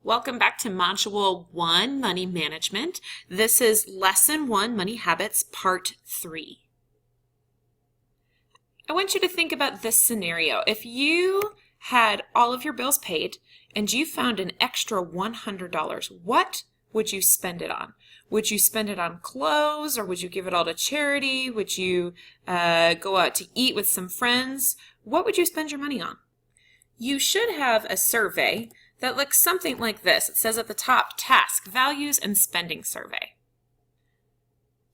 Welcome back to Module 1, Money Management. This is Lesson 1, Money Habits, Part 3. I want you to think about this scenario. If you had all of your bills paid and you found an extra $100, what would you spend it on? Would you spend it on clothes, or would you give it all to charity? Would you go out to eat with some friends? What would you spend your money on? You should have a survey that looks something like this. It says at the top, Task, Values, and Spending Survey.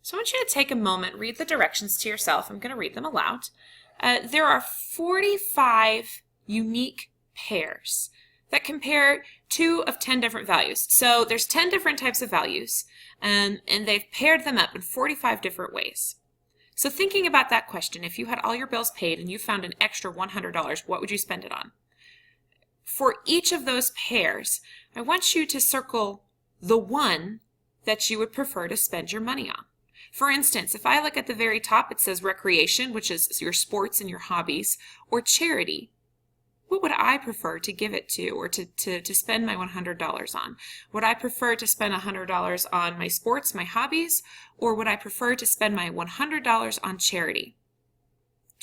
So I want you to take a moment, read the directions to yourself. I'm going to read them aloud. There are 45 unique pairs that compare 2 of 10 different values. So there's 10 different types of values, and they've paired them up in 45 different ways. So thinking about that question, if you had all your bills paid and you found an extra $100, what would you spend it on? For each of those pairs, I want you to circle the one that you would prefer to spend your money on. For instance, if I look at the very top, it says recreation, which is your sports and your hobbies, or charity. What would I prefer to give it to, or to spend my $100 on? Would I prefer to spend $100 on my sports, my hobbies, or would I prefer to spend my $100 on charity?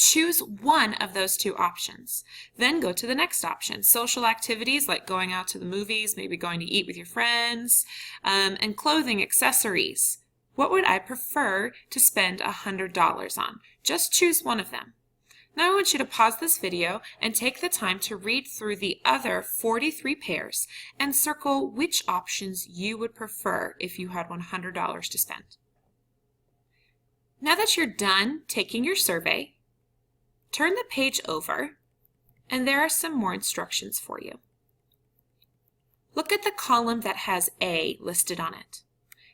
Choose one of those 2 options. Then go to the next option. Social activities like going out to the movies, maybe going to eat with your friends, and clothing, accessories. What would I prefer to spend $100 on? Just choose one of them. Now I want you to pause this video and take the time to read through the other 43 pairs and circle which options you would prefer if you had $100 to spend. Now that you're done taking your survey, turn the page over, and there are some more instructions for you. Look at the column that has A listed on it.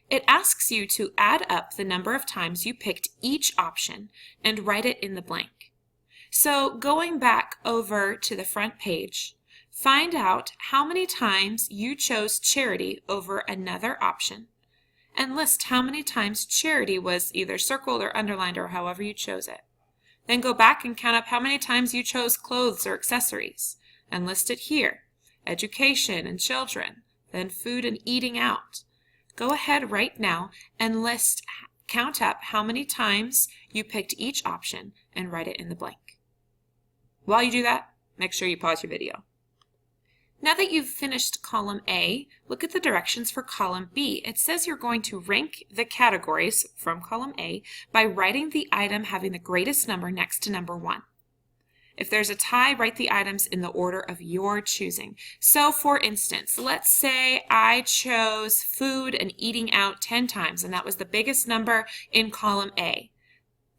It asks you to add up the number of times you picked each option and write it in the blank. So going back over to the front page, find out how many times you chose charity over another option, and list how many times charity was either circled or underlined or however you chose it. Then go back and count up how many times you chose clothes or accessories, and list it here. Education and children, then food and eating out. Go ahead right now and count up how many times you picked each option and write it in the blank. While you do that, make sure you pause your video. Now that you've finished column A, look at the directions for column B. It says you're going to rank the categories from column A by writing the item having the greatest number next to number 1. If there's a tie, write the items in the order of your choosing. So for instance, let's say I chose food and eating out 10 times, and that was the biggest number in column A.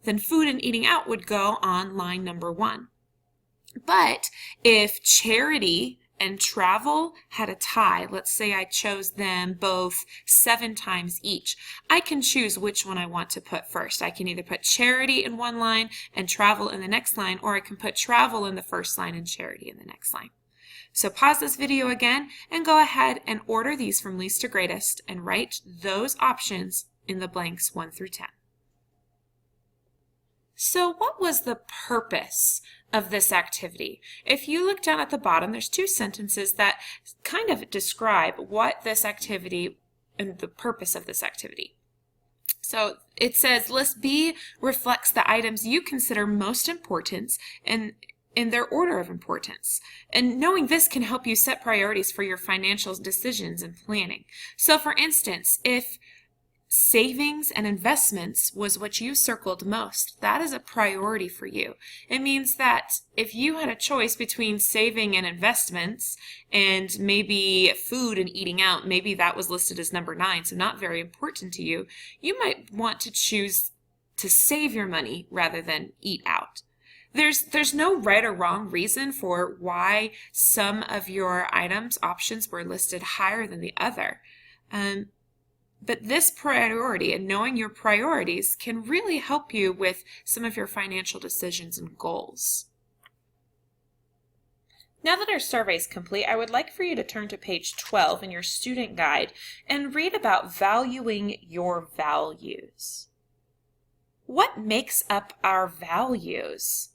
Then food and eating out would go on line number 1. But if charity and travel had a tie, let's say I chose them both 7 times each, I can choose which one I want to put first. I can either put charity in one line and travel in the next line, or I can put travel in the first line and charity in the next line. So pause this video again and go ahead and order these from least to greatest and write those options in the blanks 1 through 10. So what was the purpose of this activity? If you look down at the bottom, there's 2 sentences that kind of describe what this activity and the purpose of this activity. So it says, list B reflects the items you consider most important and in their order of importance. And knowing this can help you set priorities for your financial decisions and planning. So for instance, if savings and investments was what you circled most, that is a priority for you. It means that if you had a choice between saving and investments and maybe food and eating out, maybe that was listed as number 9, so not very important to you, you might want to choose to save your money rather than eat out. There's no right or wrong reason for why some of your items, options, were listed higher than the other. But this priority and knowing your priorities can really help you with some of your financial decisions and goals. Now that our survey is complete, I would like for you to turn to page 12 in your student guide and read about valuing your values. What makes up our values?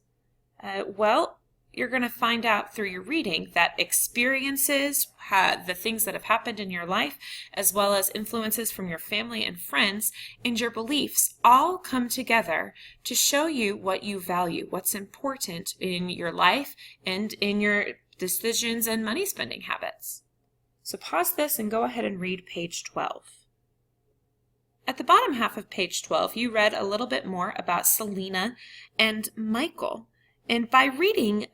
Well, you're going to find out through your reading that experiences, the things that have happened in your life, as well as influences from your family and friends, and your beliefs all come together to show you what you value, what's important in your life and in your decisions and money spending habits. So pause this and go ahead and read page 12. At the bottom half of page 12, you read a little bit more about Selena and Michael. And by reading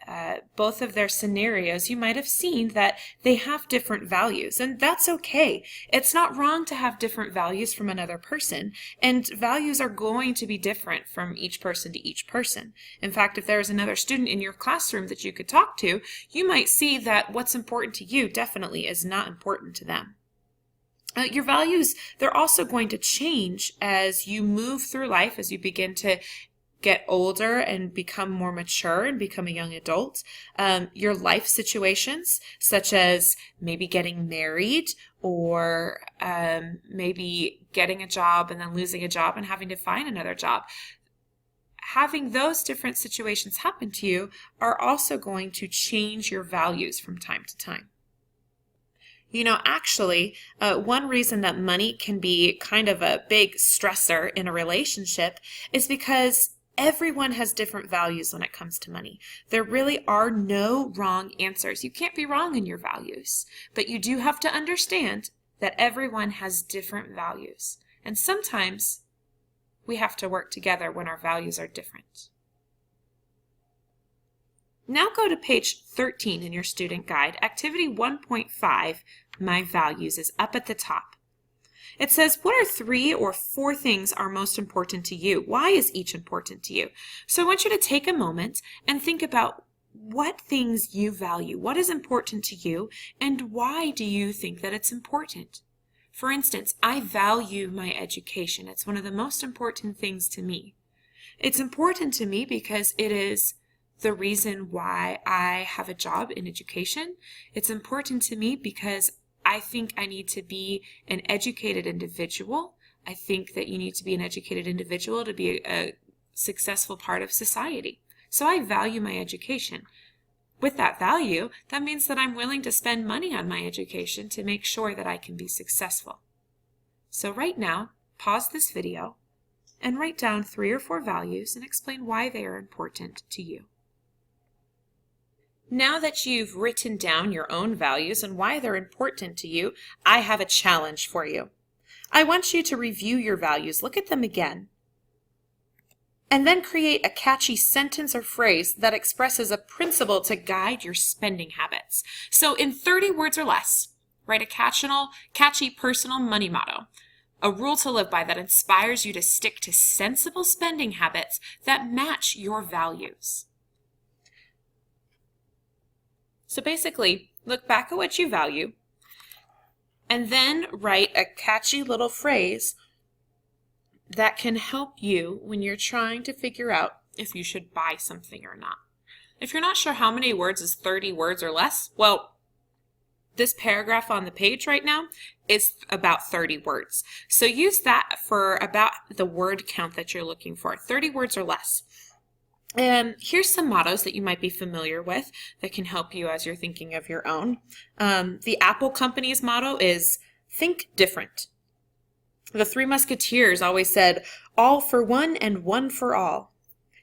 both of their scenarios, you might have seen that they have different values, and that's okay. It's not wrong to have different values from another person, and values are going to be different from each person to each person. In fact, if there's another student in your classroom that you could talk to, you might see that what's important to you definitely is not important to them. Your values, they're also going to change as you move through life, as you begin to get older and become more mature and become a young adult. Your life situations, such as maybe getting married or maybe getting a job and then losing a job and having to find another job. Having those different situations happen to you are also going to change your values from time to time. You know, actually, one reason that money can be kind of a big stressor in a relationship is because everyone has different values when it comes to money. There really are no wrong answers. You can't be wrong in your values, but you do have to understand that everyone has different values. And sometimes we have to work together when our values are different. Now go to page 13 in your student guide. Activity 1.5, My Values, is up at the top. It says, what are 3 or 4 things are most important to you? Why is each important to you? So I want you to take a moment and think about what things you value, what is important to you, and why do you think that it's important? For instance, I value my education. It's one of the most important things to me. It's important to me because it is the reason why I have a job in education. It's important to me because I think I need to be an educated individual. I think that you need to be an educated individual to be a successful part of society. So I value my education. With that value, that means that I'm willing to spend money on my education to make sure that I can be successful. So right now, pause this video and write down 3 or 4 values and explain why they are important to you. Now that you've written down your own values and why they're important to you, I have a challenge for you. I want you to review your values, look at them again, and then create a catchy sentence or phrase that expresses a principle to guide your spending habits. So in 30 words or less, write a catchy personal money motto, a rule to live by that inspires you to stick to sensible spending habits that match your values. So basically, look back at what you value and then write a catchy little phrase that can help you when you're trying to figure out if you should buy something or not. If you're not sure how many words is 30 words or less, well, this paragraph on the page right now is about 30 words. So use that for about the word count that you're looking for, 30 words or less. Here's some mottos that you might be familiar with that can help you as you're thinking of your own. The Apple Company's motto is, think different. The Three Musketeers always said, all for one and one for all.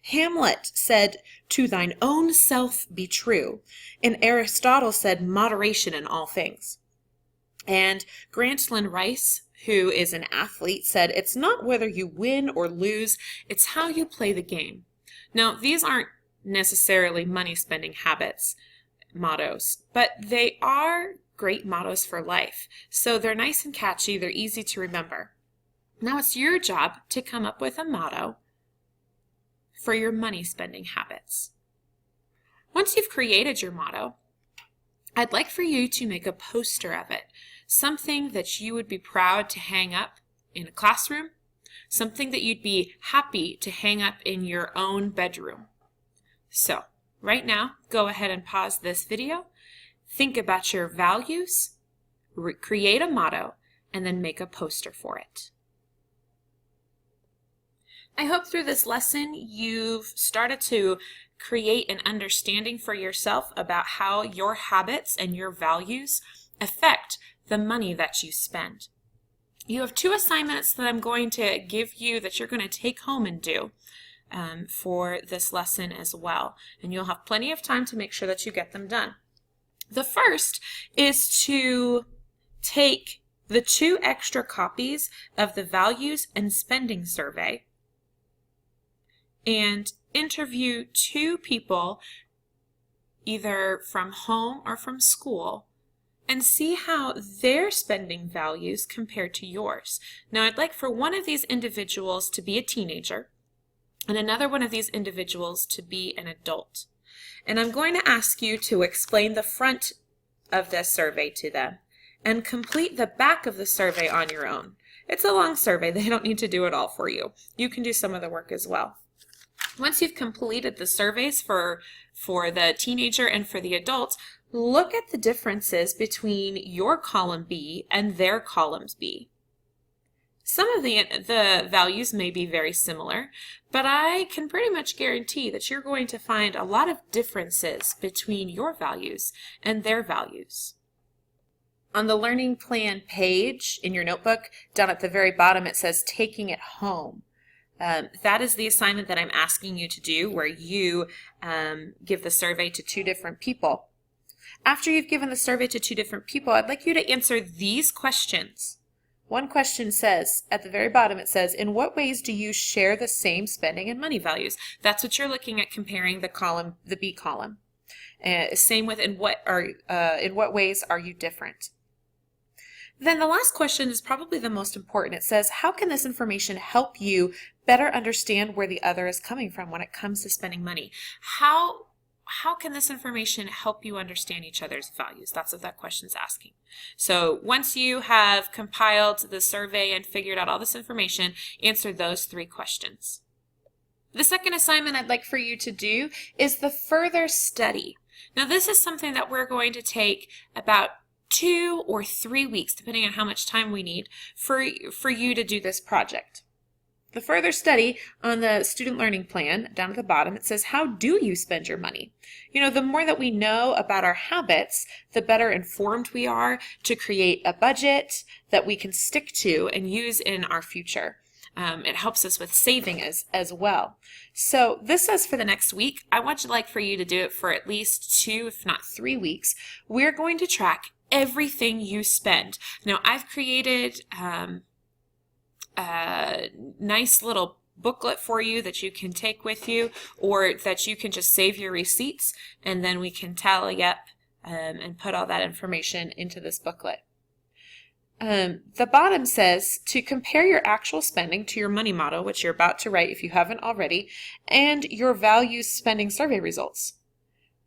Hamlet said, to thine own self be true. And Aristotle said, moderation in all things. And Grantland Rice, who is an athlete, said, it's not whether you win or lose, it's how you play the game. Now, these aren't necessarily money spending habits mottos, but they are great mottos for life. So they're nice and catchy, they're easy to remember. Now it's your job to come up with a motto for your money spending habits. Once you've created your motto, I'd like for you to make a poster of it, something that you would be proud to hang up in a classroom, something that you'd be happy to hang up in your own bedroom. So, right now, go ahead and pause this video, think about your values, create a motto, and then make a poster for it. I hope through this lesson you've started to create an understanding for yourself about how your habits and your values affect the money that you spend. You have 2 assignments that I'm going to give you that you're going to take home and do for this lesson as well. And you'll have plenty of time to make sure that you get them done. The first is to take the 2 extra copies of the Values and Spending Survey and interview 2 people, either from home or from school, and see how their spending values compare to yours. Now, I'd like for one of these individuals to be a teenager and another one of these individuals to be an adult. And I'm going to ask you to explain the front of this survey to them and complete the back of the survey on your own. It's a long survey. They don't need to do it all for you. You can do some of the work as well. Once you've completed the surveys for the teenager and for the adult, look at the differences between your column B and their columns B. Some of the values may be very similar, but I can pretty much guarantee that you're going to find a lot of differences between your values and their values. On the learning plan page in your notebook, down at the very bottom, it says taking it home. That is the assignment that I'm asking you to do, where you give the survey to 2 different people. After you've given the survey to 2 different people, I'd like you to answer these questions. One question says, at the very bottom, it says, in what ways do you share the same spending and money values? That's what you're looking at comparing the B column. Same with in what ways are you different? Then the last question is probably the most important. It says, how can this information help you better understand where the other is coming from when it comes to spending money? How can this information help you understand each other's values? That's what that question's asking. So once you have compiled the survey and figured out all this information, answer those 3 questions. The second assignment I'd like for you to do is the further study. Now, this is something that we're going to take about 2 or 3 weeks, depending on how much time we need for you to do this project. The further study on the student learning plan, down at the bottom, it says, how do you spend your money? You know, the more that we know about our habits, the better informed we are to create a budget that we can stick to and use in our future. It helps us with saving as well. So this says for the next week, I would like for you to do it for at least 2, if not 3 weeks. We're going to track everything you spend. Now, I've created a nice little booklet for you that you can take with you, or that you can just save your receipts, and then we can tally up and put all that information into this booklet. The bottom says to compare your actual spending to your money model, which you're about to write if you haven't already, and your values spending survey results.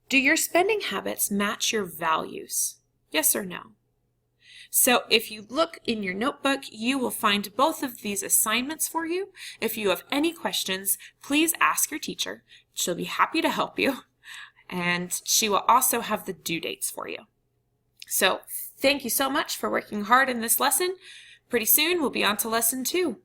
Do your spending habits match your values? Yes or no? So if you look in your notebook, you will find both of these assignments for you. If you have any questions, please ask your teacher. She'll be happy to help you. And she will also have the due dates for you. So thank you so much for working hard in this lesson. Pretty soon we'll be on to lesson 2.